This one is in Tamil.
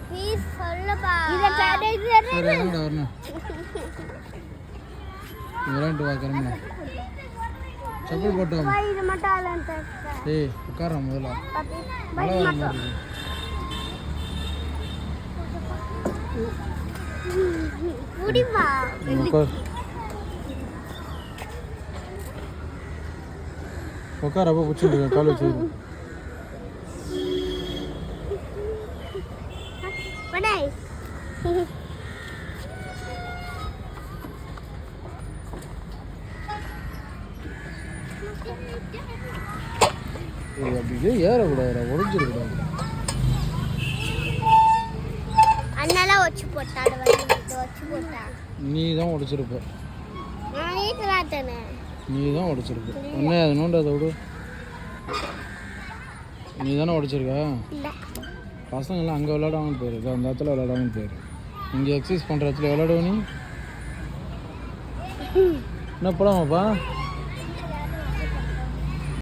ப்ளீஸ் சொல்லுப்பா இத வரணும் விளையாண்டு வாக்கறமா செப்பல் போட்டோம் இது மட்டும் ஆலன் ஏய் உட்கார முதல்ல பை மட்டும் புடிமா உட்கார அப்போ பிடிச்சிட்டு கால் வச்சு படாய் அப்படியே ஏறக்கூடாதுடா உடஞ்சிருக்கூடாது அண்ணாலாம் வச்சு போட்டாடு வச்சு போட்டா நீ தான் உடைச்சிருப்ப நான் வீட்டுலாட்டனே நீ தான் உடைச்சிருப்ப என்ன அது நோண்டு அதை விடு நீ தானே உடைச்சிருக்கா இல்லை பசங்கள்லாம் அங்கே விளையாடாமல் போயிரு அந்த இடத்துல விளையாடாமல் போயிரு இங்கே எக்ஸசைஸ் பண்ணுற இடத்துல விளையாடுவ நீ என்ன போலாமாப்பா